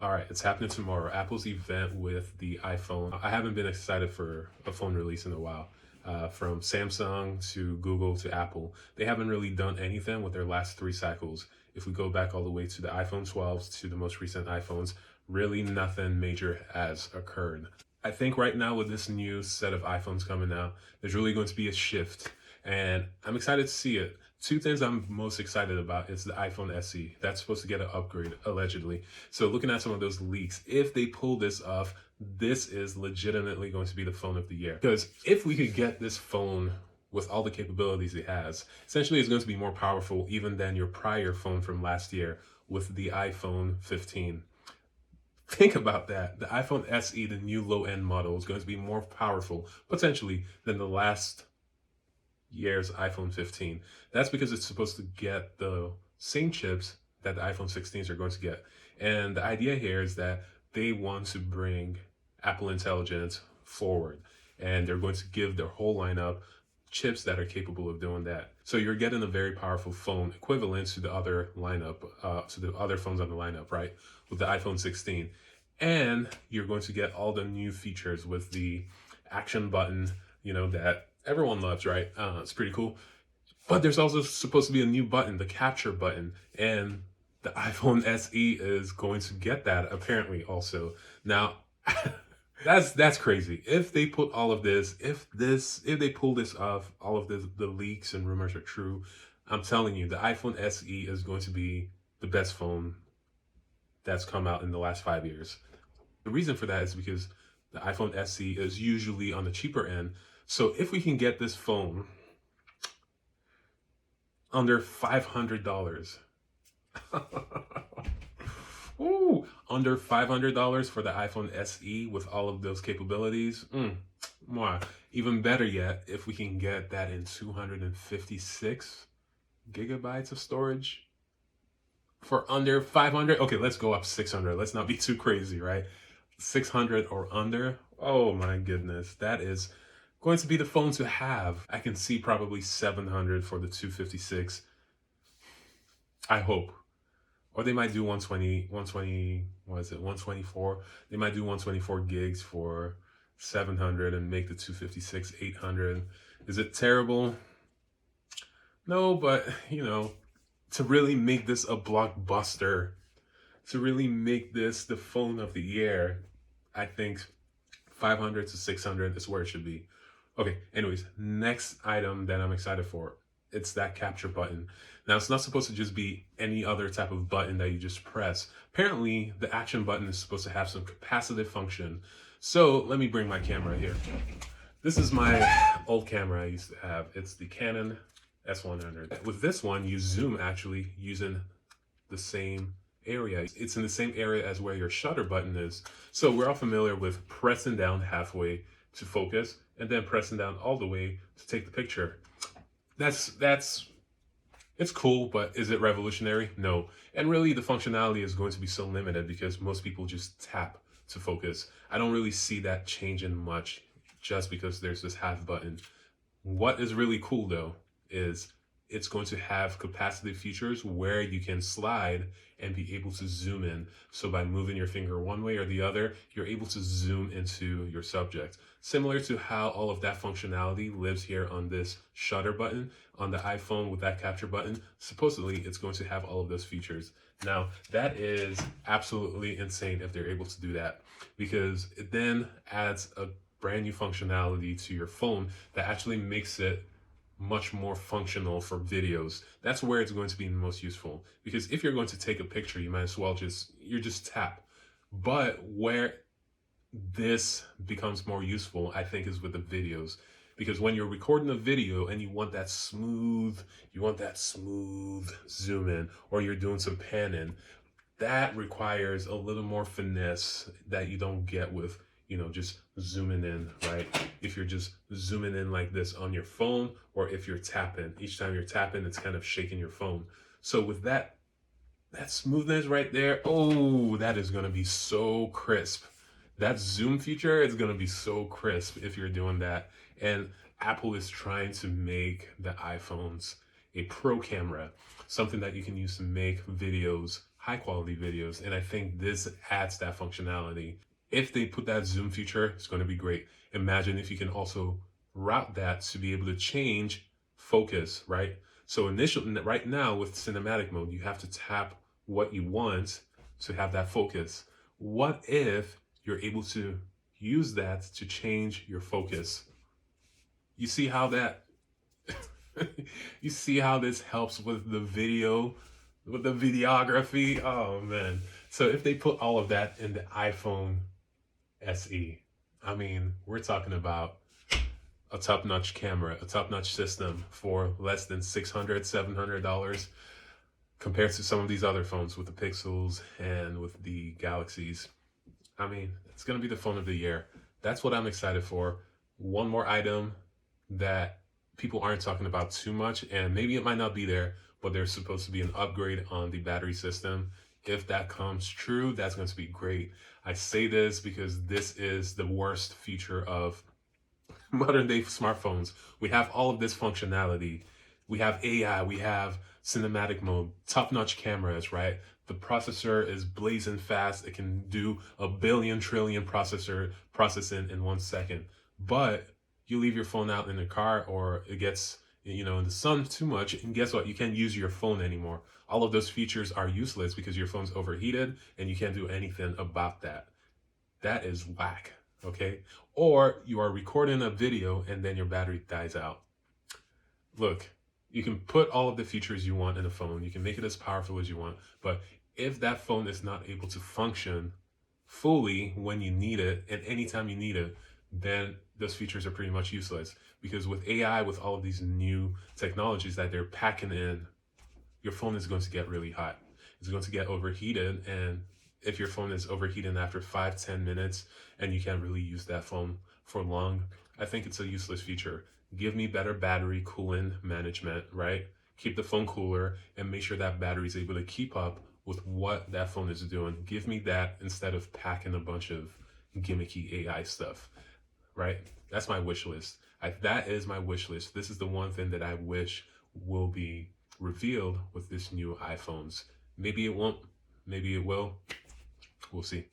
All right, it's happening tomorrow. Apple's event with the iPhone. I haven't been excited for a phone release in a while. From Samsung to Google to Apple, they haven't really done anything with their last three cycles. If we go back all the way to the iPhone 12s to the most recent iPhones, really nothing major has occurred. I think right now with this new set of iPhones coming out, there's really going to be a shift, and I'm excited to see it. Two things I'm most excited about is the iPhone SE. That's supposed to get an upgrade, allegedly. So looking at some of those leaks, if they pull this off, this is legitimately going to be the phone of the year. Because if we could get this phone with all the capabilities it has, essentially it's going to be more powerful even than your prior phone from last year with the iPhone 15. Think about that. The iPhone SE, the new low-end model, is going to be more powerful, potentially, than the last year's iPhone 15. That's because it's supposed to get the same chips that the iPhone 16s are going to get. And the idea here is that they want to bring Apple Intelligence forward, and they're going to give their whole lineup chips that are capable of doing that. So you're getting a very powerful phone equivalent to the other lineup, to the other phones on the lineup, right? With the iPhone 16. And you're going to get all the new features with the action button, that everyone loves, right? It's pretty cool. But there's also supposed to be a new button, the capture button. And the iPhone SE is going to get that apparently also. Now, that's crazy. If they put all of this, if they pull this off, all of the leaks and rumors are true, I'm telling you, the iPhone SE is going to be the best phone that's come out in the last 5 years. The reason for that is because the iPhone SE is usually on the cheaper end. So if we can get this phone under $500, ooh, under $500 for the iPhone SE with all of those capabilities, more. Even better yet, if we can get that in 256 gigabytes of storage for under 500. Okay, let's go up 600. Let's not be too crazy, right? 600 or under. Oh my goodness, that is going to be the phone to have. I can see probably 700 for the 256. I hope. Or they might do 120, what is it, 124? They might do 124 gigs for 700 and make the 256 800. Is it terrible? No, but, to really make this a blockbuster, to really make this the phone of the year, I think 500 to 600 is where it should be. Okay, anyways, next item that I'm excited for, it's that capture button. Now, it's not supposed to just be any other type of button that you just press. Apparently, the action button is supposed to have some capacitive function. So let me bring my camera here. This is my old camera I used to have. It's the Canon S100. With this one, you zoom actually using the same area. It's in the same area as where your shutter button is. So we're all familiar with pressing down halfway to focus and then pressing down all the way to take the picture. It's cool, but is it revolutionary? No. And really the functionality is going to be so limited because most people just tap to focus. I don't really see that changing much just because there's this half button. What is really cool though is it's going to have capacitive features where you can slide and be able to zoom in. So by moving your finger one way or the other, you're able to zoom into your subject. Similar to how all of that functionality lives here on this shutter button on the iPhone with that capture button, supposedly it's going to have all of those features. Now, that is absolutely insane if they're able to do that, because it then adds a brand new functionality to your phone that actually makes it much more functional for videos. That's where it's going to be most useful, because if you're going to take a picture, you might as well just tap. But where this becomes more useful, I think, is with the videos, because when you're recording a video and you want that smooth zoom in, or you're doing some panning, that requires a little more finesse that you don't get with just zooming in, right? If you're just zooming in like this on your phone, or if you're tapping, each time you're tapping, it's kind of shaking your phone. So with that smoothness right there, oh, that is going to be so crisp. That zoom feature is going to be so crisp if you're doing that. And Apple is trying to make the iPhones a pro camera, something that you can use to make videos high quality videos. And I think this adds that functionality. If they put that zoom feature, it's going to be great. Imagine if you can also route that to be able to change focus, right? So initially, right now with cinematic mode, you have to tap what you want to have that focus. What if you're able to use that to change your focus? You see how that you see how this helps with the video, with the videography? Oh man. So if they put all of that in the iPhone SE, I mean, we're talking about a top-notch camera, a top-notch system for less than $600, $700 compared to some of these other phones with the Pixels and with the Galaxies. I mean, it's going to be the phone of the year. That's what I'm excited for. One more item that people aren't talking about too much, and maybe it might not be there, but there's supposed to be an upgrade on the battery system. If that comes true, that's going to be great. I say this because this is the worst feature of modern day smartphones. We have all of this functionality. We have AI, we have cinematic mode, top-notch cameras, right? The processor is blazing fast. It can do a billion trillion processing in 1 second. But you leave your phone out in the car or it gets, in the sun too much, and guess what? You can't use your phone anymore. All of those features are useless because your phone's overheated and you can't do anything about that. That is whack, okay? Or you are recording a video and then your battery dies out. Look, you can put all of the features you want in a phone. You can make it as powerful as you want. But if that phone is not able to function fully when you need it and anytime you need it, then those features are pretty much useless. Because with AI, with all of these new technologies that they're packing in, your phone is going to get really hot. It's going to get overheated. And if your phone is overheating after 5-10 minutes and you can't really use that phone for long, I think it's a useless feature. Give me better battery cooling management, right? Keep the phone cooler and make sure that battery is able to keep up with what that phone is doing. Give me that instead of packing a bunch of gimmicky AI stuff, right? That's my wish list. That is my wish list. This is the one thing that I wish will be revealed with this new iPhones. Maybe it won't, maybe it will. We'll see.